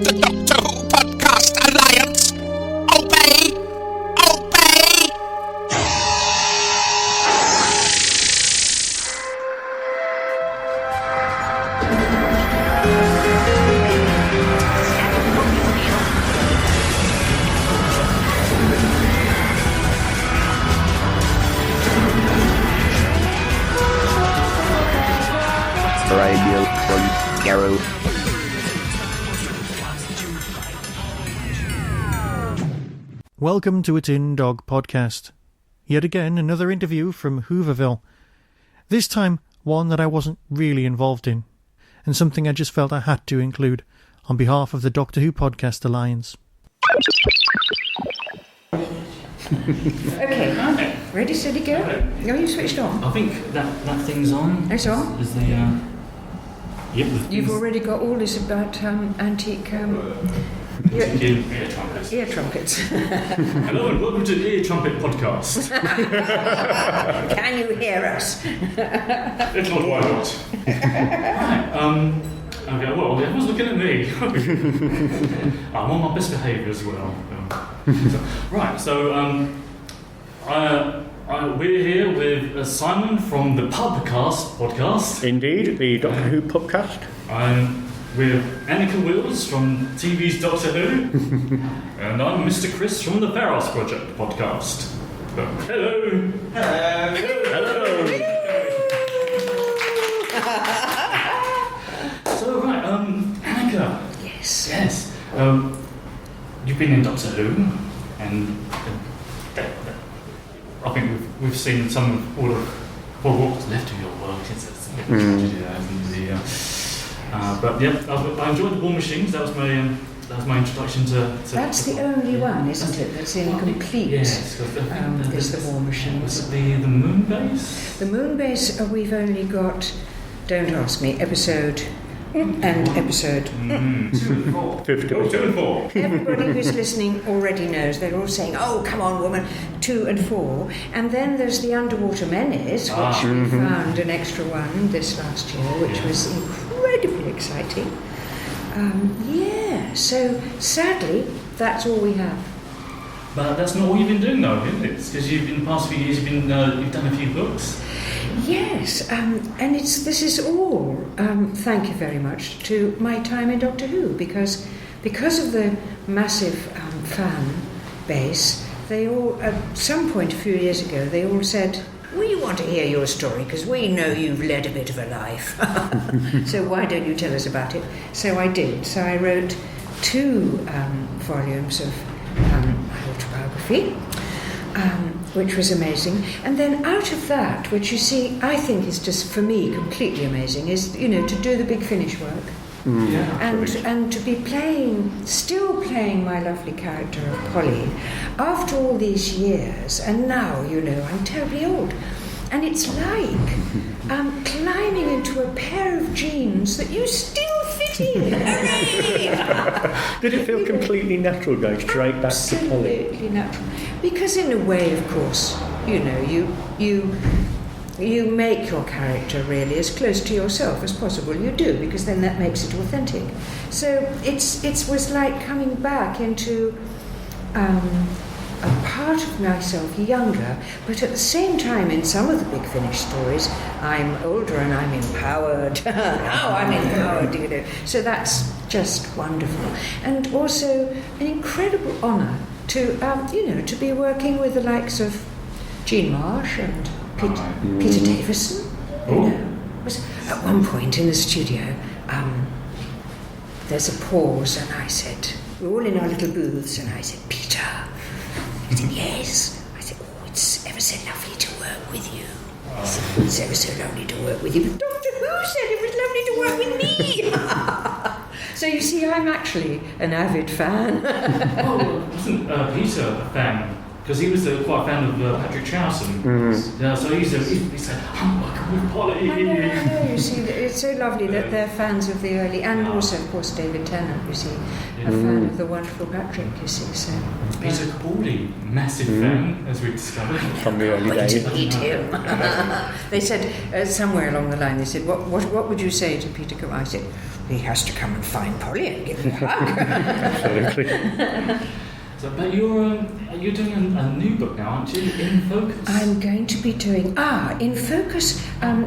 the Doctor Who Podcast Alliance. Obey! Obey! Welcome to a Tin Dog Podcast. Yet again, another interview from WHOOVERVILE. This time, one that I wasn't really involved in, and something I just felt I had to include on behalf of the Doctor Who Podcast Alliance. Okay, ready, steady, go? Are you switched on? I think that thing's on. It's on? Is the, You've already got all this about antique ear trumpets. ear trumpets. Hello and welcome to the Ear Trumpet Podcast. Can you hear us? It's not why not. Right, okay, well, everyone's looking at me. I'm on my best behaviour as well. We're here with Simon from the podcast. Indeed, the Doctor Who podcast. I'm with Anneke Wills from TV's Doctor Who, and I'm Mr. Chris from the Pharos Project podcast. Hello. Hello. So right, Anneke. Yes. You've been in Doctor Who, and I think we've seen some of all of what's left of your work. It's a bit of a tragedy, but yeah, I enjoyed the War Machines. That was my introduction to. That's the only one, isn't it? That's incomplete. Yes, is the War Machines. Was it the Moon Base? The Moon Base. We've only got. Don't ask me. Episode. And episode 2 and 4. 2 and 4. Everybody who's listening already knows. They're all saying, "Oh, come on, woman!" 2 and 4, and then there's the Underwater Menace, which we found an extra one this last year, which was incredibly exciting. So sadly, that's all we have. But that's not all you've been doing, though, is it? Because in the past few years you've done a few books. Yes, and this is all thank you very much to my time in Doctor Who, because of the massive fan base, they all at some point a few years ago they all said, "We want to hear your story because we know you've led a bit of a life. So why don't you tell us about it?" So I did. So I wrote 2 volumes of my autobiography. Which was amazing, and then out of that, which you see, I think is just for me completely amazing, is to do the big finish work, and to be still playing my lovely character of Polly, after all these years, and now I'm terribly old, and it's like climbing into a pair of jeans that you still fit in. Did it feel completely natural going straight back to Polly? Absolutely natural. Because in a way, of course, you make your character really as close to yourself as possible. You do, because then that makes it authentic. So it was like coming back into a part of myself younger, but at the same time, in some of the Big Finish stories, I'm older and I'm empowered. Now I'm empowered, So that's just wonderful. And also an incredible honour to be working with the likes of Jean Marsh and Peter Davison. At one point in the studio, there's a pause, and I said, we're all in our little booths, and I said, "Peter." He said, "Yes." I said, "Oh, it's ever so lovely to work with you." He said, "It's ever so lovely to work with you." But Doctor Who said it was lovely to work with me. So you see, I'm actually an avid fan. Wasn't Peter a fan? Because he was quite a fan of Patrick Troughton. So he said, "I'm working with Polly." I know. You see, it's so lovely that they're fans of the early, and also, of course, David Tennant, you see, a fan of the wonderful Patrick, you see. So Peter Capaldi, massive fan, as we discovered. From the early days. To meet him. They said, somewhere along the line, they said, what would you say to Peter Capaldi? I said, he has to come and find Polly and give her a hug. Absolutely. So, but you're doing a new book now, aren't you? In Focus. I'm going to be doing In Focus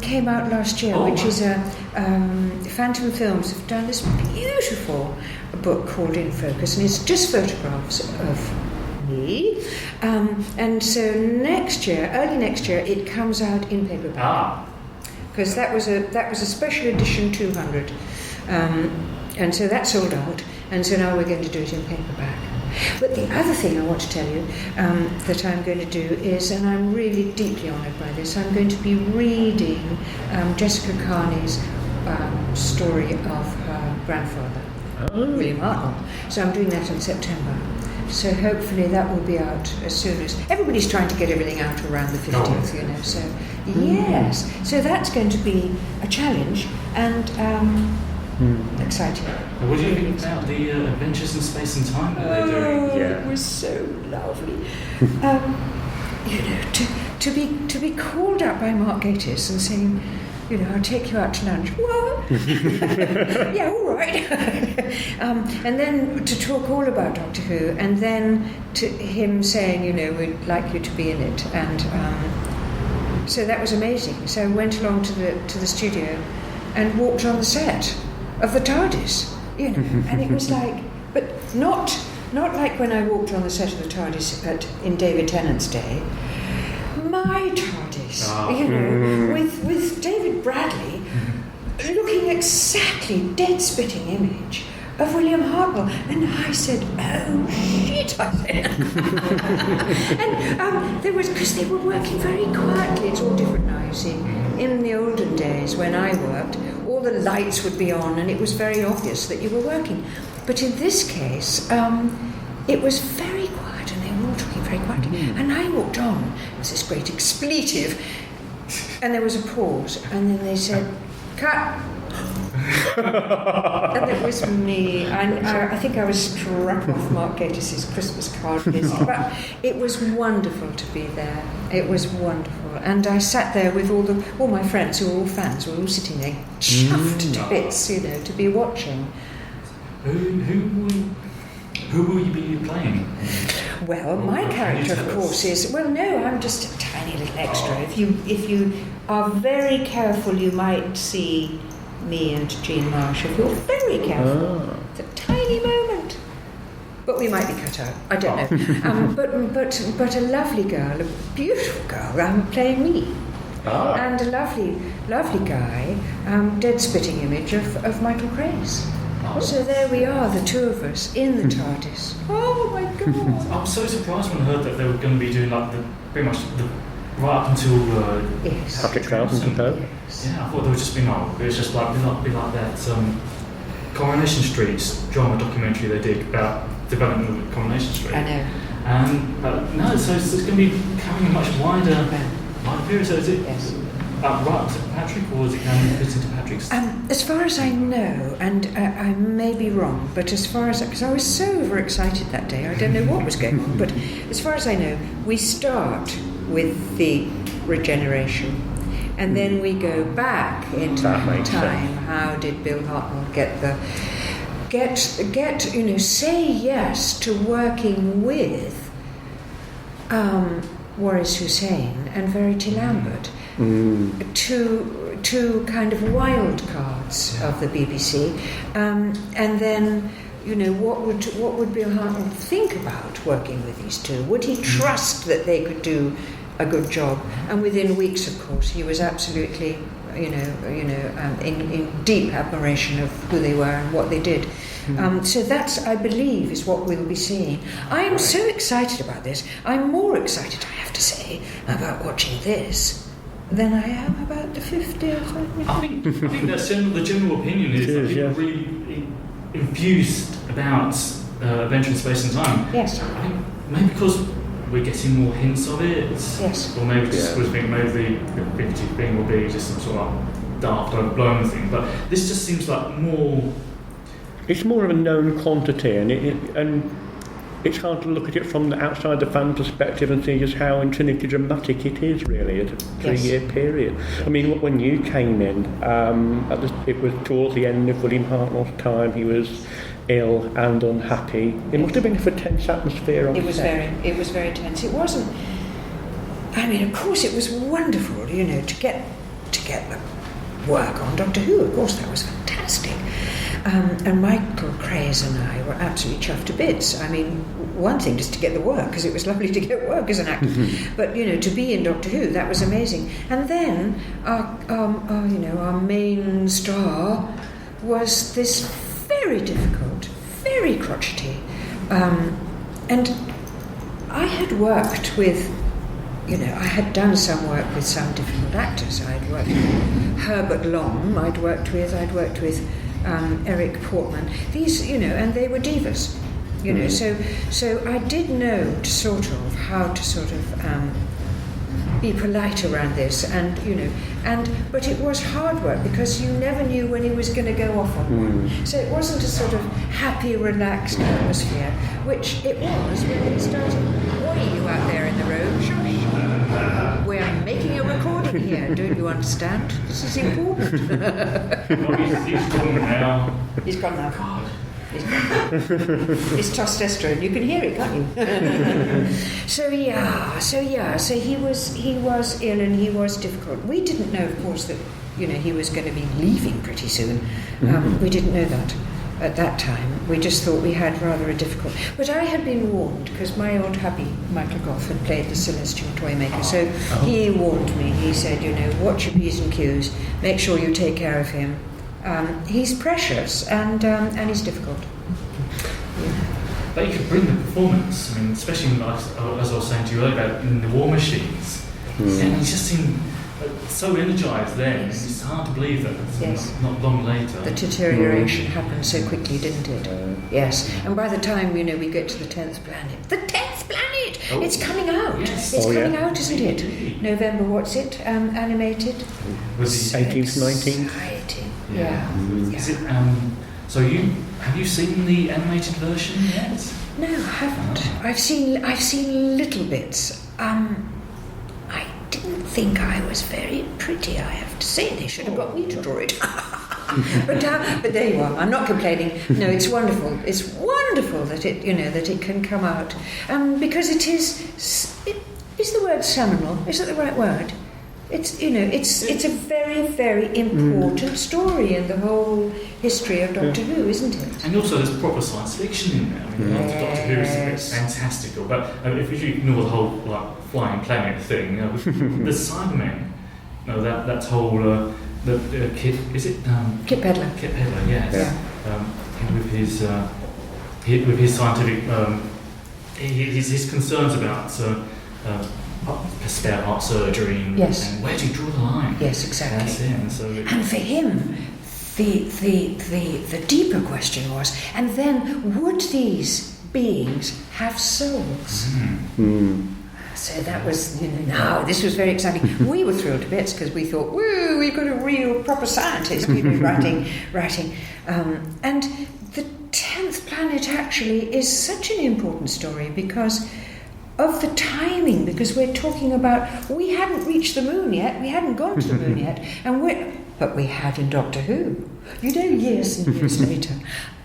came out last year, which is Phantom Films have done this beautiful book called In Focus, and it's just photographs of me. And so early next year, it comes out in paperback. Because that was a special edition 200, and so that sold out, and so now we're going to do it in paperback. But the other thing I want to tell you that I'm going to do is, and I'm really deeply honoured by this, I'm going to be reading Jessica Carney's story of her grandfather, William Hartnell. So I'm doing that in September. So hopefully that will be out as soon as... Everybody's trying to get everything out around the 15th, you know, so... Yes. So that's going to be a challenge and exciting. What do you think about the Adventures in Space and Time that they're doing? It was so lovely. You know, to be called up by Mark Gatiss and saying, you know, I'll take you out to lunch. What? Yeah, all right. And then to talk all about Doctor Who, and then to him saying, you know, we'd like you to be in it, and so that was amazing. So I went along to the studio and walked on the set of the TARDIS, you know, and it was like, but not like when I walked on the set of the TARDIS in David Tennant's day. My TARDIS, you know, with David Bradley looking exactly dead-spitting image of William Hartnell, and I said, "Oh shit!" I said, and there was, because they were working very quietly. It's all different now, you see. In the olden days when I worked, all the lights would be on, and it was very obvious that you were working. But in this case, it was very quiet, and they were all talking very quietly. And I walked on. It was this great expletive, and there was a pause, and then they said, "Cut." And it was me. I think I was struck off Mark Gatiss's Christmas card list. But it was wonderful to be there. It was wonderful. And I sat there with all my friends who were all fans. We were all sitting there, chuffed to bits, you know, to be watching. Who will you be playing? Well, my character, of course, is... Well, no, I'm just a tiny little extra. If you are very careful, you might see me and Jean Marsh. If you're very careful, it's a tiny moment. But we might be cut out. I don't know. But a lovely girl, a beautiful girl, playing me. And a lovely guy, dead spitting image of Michael Craze. So there we are, the two of us in the TARDIS. Oh my God! I'm so surprised when I heard that they were going to be doing like pretty much right up until Patrick Troughton and co. Yeah, I thought they would just be it was just like be like that Coronation Street drama documentary they did about development of Coronation Street. I know. No, so it's going to be covering a much wider period. So is it? Yes. Right up to Patrick, or is it going to fit into Patrick's? As far as I know, and I may be wrong, but as far as... Because I was so overexcited that day, I don't know what was going on, but as far as I know, we start with the regeneration, and then we go back into time. How did Bill Hartnell get you know, say yes to working with Waris Hussein and Verity Lambert, two kind of wild cards of the BBC, and then, you know, what would Bill Hartnell think about working with these two? Would he trust that they could do a good job? And within weeks, of course, he was absolutely, in deep admiration of who they were and what they did. So that's, I believe, is what we'll be seeing. I am so excited about this. I'm more excited, I have to say, about watching this than I am about the 50th. I think that's the general opinion is that people are really infused about Adventure in Space and Time. Yes. I think maybe because we're getting more hints of it. Yes. Or maybe just we think maybe the 50th thing will be just some sort of daft, overblown thing. But this just seems like more... It's more of a known quantity, and it's hard to look at it from the outside the fan perspective and see just how infinitely dramatic it is, really, at a 3-year period. I mean, when you came in, it was towards the end of William Hartnell's time. He was ill and unhappy. It must have been a tense atmosphere on set. It was very tense. It wasn't. I mean, of course, it was wonderful, to get the work on Doctor Who. Of course, that was fantastic. And Michael Craze and I were absolutely chuffed to bits. I mean, one thing just to get the work, because it was lovely to get work as an actor. But to be in Doctor Who, that was amazing. And then our main star was this very difficult, very crotchety, and I had worked with. I had done some work with some difficult actors. I'd worked with Herbert Lom. I'd worked with Eric Portman. These, and they were divas. So I did know how to be polite around this, but it was hard work because you never knew when he was going to go off on one. So it wasn't a sort of happy, relaxed atmosphere, which it was when it started. Oi, you out there in the road, shush. We're making a recording here, don't you understand? This is important. He's gone now. He's gone now. God. It's testosterone. You can hear it, can't you? So he was ill and he was difficult. We didn't know, of course, that he was going to be leaving pretty soon. We didn't know that at that time. We just thought we had rather a difficult. But I had been warned because my old hubby Michael Goff had played the Celestial Toymaker, so he warned me. He said, watch your P's and Q's. Make sure you take care of him. He's precious and he's difficult. But you could bring the performance. I mean, especially as I was saying to you earlier about in the War Machines, and he just seemed so energised then. Yes. It's hard to believe that not long later. The deterioration happened so quickly, didn't it? Yes. And by the time we get to the 10th planet, it's coming out. Yes. It's coming out, isn't it? November. What's it? Animated. Was it 18th, 19th? Yeah. Is it? So have you seen the animated version yet? No, I haven't. I've seen little bits. I didn't think I was very pretty. I have to say, they should have got me to draw it. but there you are. I'm not complaining. No, it's wonderful. It's wonderful that it that it can come out. Because it is the word seminal. Is it the right word? It's a very, very important story in the whole history of Doctor Who, isn't it? And also there's proper science fiction in there. I mean, Doctor Who is a bit fantastical, but if you ignore the whole flying planet thing, the Cybermen, that whole the kid, is it Kit Pedler? Kit Pedler, yes. Yeah. With his scientific his concerns about spare heart surgery and where do you draw the line? Yes, exactly. That's it. And for him, the deeper question was, and then would these beings have souls? So that was, this was very exciting. We were thrilled to bits because we thought, woo, we've got a real proper scientist, writing. And the 10th planet actually is such an important story because of the timing, because we're talking about, we hadn't reached the moon yet, we hadn't gone to the moon yet, but we had in Doctor Who. Years and years later,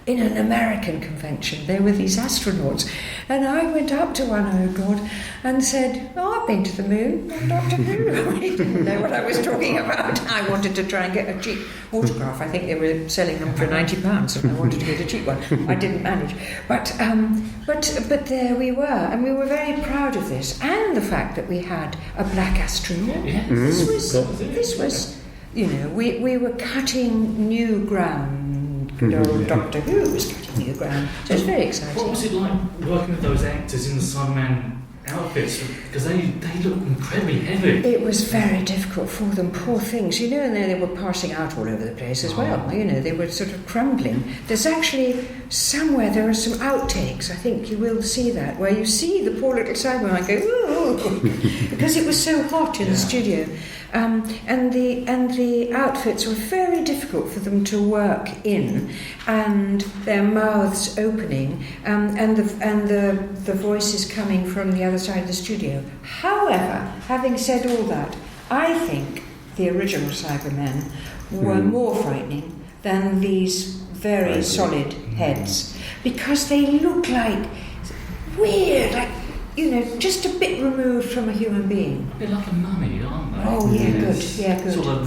in an American convention, there were these astronauts, and I went up to one, oh God, and said, I've been to the moon on Doctor Who. I didn't know what I was talking about. I wanted to try and get a cheap autograph. I think they were selling them for £90, and I wanted to get a cheap one. I didn't manage. But there we were, and we were very proud of this, and the fact that we had a black astronaut. This was, we were cutting new ground. Good old Doctor Who was cutting new ground. So it's very exciting. What was it like working with those actors in the Cyberman outfits? Because they look incredibly heavy. It was very difficult for them, poor things. And then they were passing out all over the place as well. They were sort of crumbling. There's actually somewhere, there are some outtakes, I think you will see that, where you see the poor little Cyberman go, ooh, because it was so hot in the studio. And the outfits were very difficult for them to work in, and their mouths opening, and the voices coming from the other side of the studio. However, having said all that, I think the original Cybermen were more frightening than these very solid heads, because they look like weird, like, you know, just a bit removed from a human being. A bit like a mummy, aren't they? Oh, yeah, good. Yeah, good. Sort of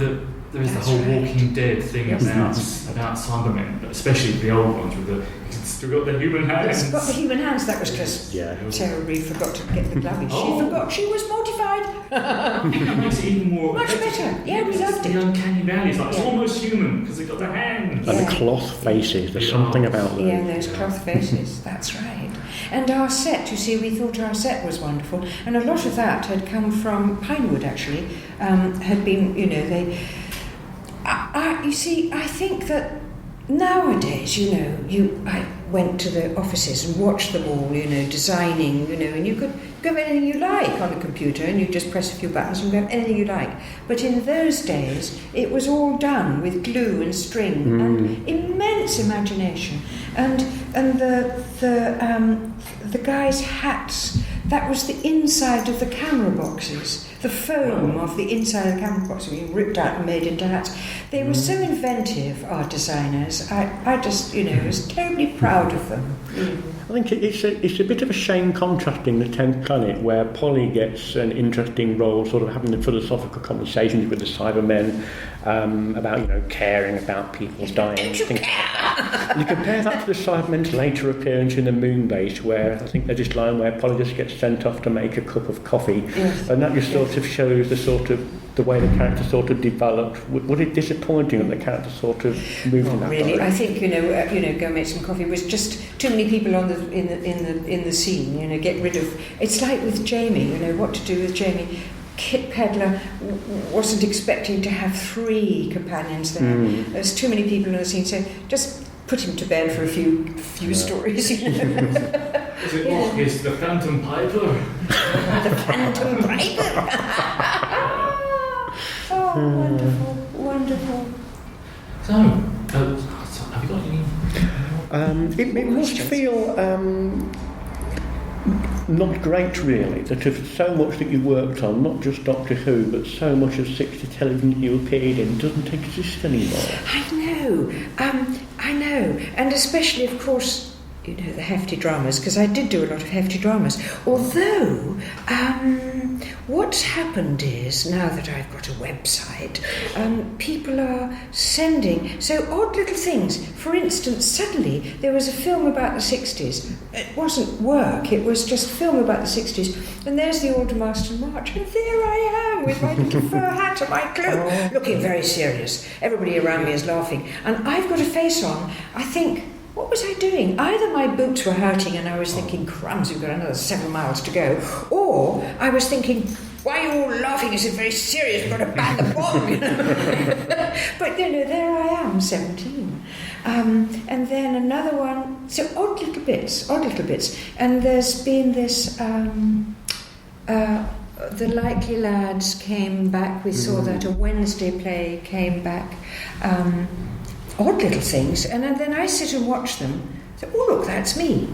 there is the whole Walking Dead thing about Cybermen, but especially the old ones with it's still got the human hands. It's got the human hands. That was because terribly forgot to get the gloves. She forgot. She was mortified. I think that makes it even more much better. Yeah, we loved it. The uncanny valley. It's like it's almost human because they've got the hands. And the cloth faces. There's something about them. Yeah, those cloth faces. That's right. And our set, you see, we thought our set was wonderful, and a lot of that had come from Pinewood. Actually, had been, you know, they. You see, I think that nowadays, you know, I went to the offices and watched them all, you know, designing, you know, and you could have anything you like on a computer, and you just press a few buttons and have anything you like. But in those days, it was all done with glue and string and immense imagination, and the guys' hats. That was the inside of the camera boxes. The foam of the inside of the camera boxes being ripped out and made into hats. They were so inventive, our designers. I just, you know, was terribly proud of them. I think it's a bit of a shame contrasting the 10th Planet, where Polly gets an interesting role, sort of having the philosophical conversations with the Cybermen about, you know, caring about people dying. And things like that. And you compare that to the Cybermen's later appearance in the moon base, where I think there's this line where Polly just gets sent off to make a cup of coffee, and that just sort of shows the way the character sort of developed. Was it disappointing that the character sort of moved in that direction? I think, you know, go make some coffee was just too many people in the scene. You know, get rid of. It's like with Jamie. You know what to do with Jamie. Kit Pedler wasn't expecting to have 3 companions there. There's too many people in the scene, so just put him to bed for a few stories. You know? Is the Phantom Piper? The Phantom Piper. Oh, wonderful. So, have you got any? It must feel not great, really, that of so much that you worked on, not just Doctor Who, but so much of 60 television that you appeared in doesn't exist anymore. I know, and especially, of course, you know, the hefty dramas, because I did do a lot of hefty dramas. Although, what's happened is, now that I've got a website, people are sending so odd little things. For instance, suddenly there was a film about the 60s. It wasn't work, it was just film about the 60s. And there's the Aldermaston March, and there I am with my little fur hat and my cloak, looking very serious. Everybody around me is laughing. And I've got a face on, I think, what was I doing? Either my boots were hurting and I was thinking, crumbs, we've got another 7 miles to go, or I was thinking, why are you all laughing? Is it very serious? We've got to ban the bomb. But, you know, there I am, 17. And then another one, so odd little bits. And there's been this, the Likely Lads came back, we saw that, a Wednesday play came back, odd little things, and then I sit and watch them. So, oh look, that's me.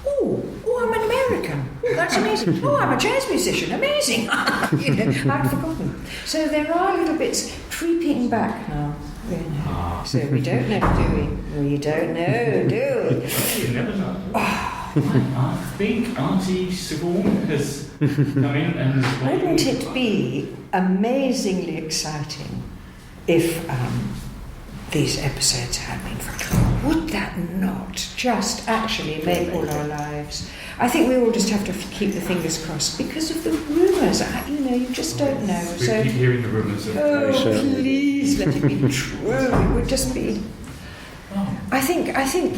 Oh, I'm an American. Oh, that's amazing. Oh, I'm a jazz musician. Amazing. You know, I'd forgotten. So there are little bits creeping back now. You know. So we don't know, do we? We don't know, do we? You never know. I think Auntie Siobhan has come in and... Wouldn't it be amazingly exciting if these episodes had been filmed? Would that not just actually make all our lives? I think we all just have to keep the fingers crossed because of the rumours. You know, you just don't know. We keep hearing the rumours. Oh, please let it be true. It would just be... I think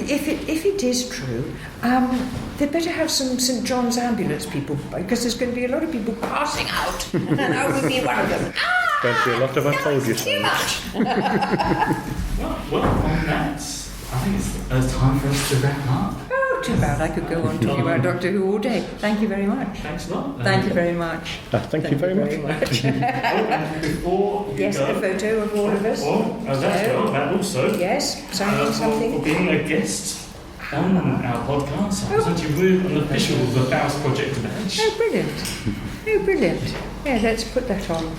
if it is true, they'd better have some St John's ambulance people, because there's going to be a lot of people passing out, and I would be one of them. Going to be a lot of I told you so. Well, on that, I think it's time for us to wrap up. too bad. I could go on talking about Doctor Who all day. Thank you very much. Thanks a lot. Thank you very much. Thank you very much. And before you Yes, go, a photo of all of us. That also. Yes, signing something. For being a guest on our podcast, I present you with an official The Faust Project badge. Oh, brilliant. Oh, brilliant. Yeah, let's put that on.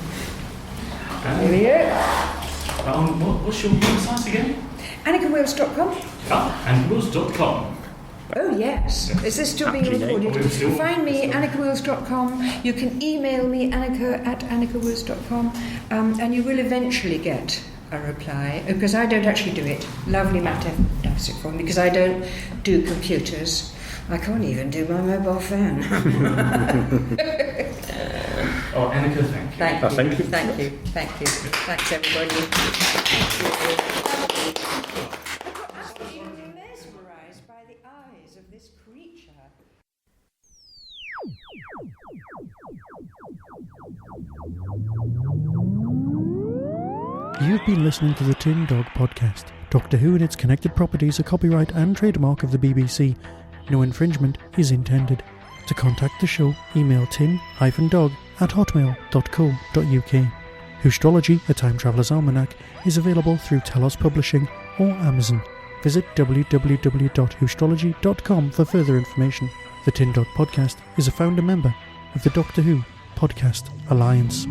There we go. What's your website again? AnnikeWills.com. And Wills.com. Oh, yes. Is this still being Actually, recorded? Find me, AnnekeWills.com. You can email me, Anneke@AnnikeWills.com, and you will eventually get a reply, because I don't actually do it. Lovely Matt does it for me, because I don't do computers. I can't even do my mobile phone. Anneke, thank you. Thank you. Thank you. Thank you. Thank you. Thanks, everybody. I got absolutely mesmerised by the eyes of this creature. You've been listening to the Tin Dog Podcast. Doctor Who and its connected properties are copyright and trademark of the BBC. No infringement is intended. To contact the show, email tin-dog@hotmail.co.uk. Whostrology, a Time Traveller's Almanac, is available through Telos Publishing or Amazon. Visit www.whostrology.com for further information. The Tin Dog Podcast is a founder member of the Doctor Who Podcast Alliance.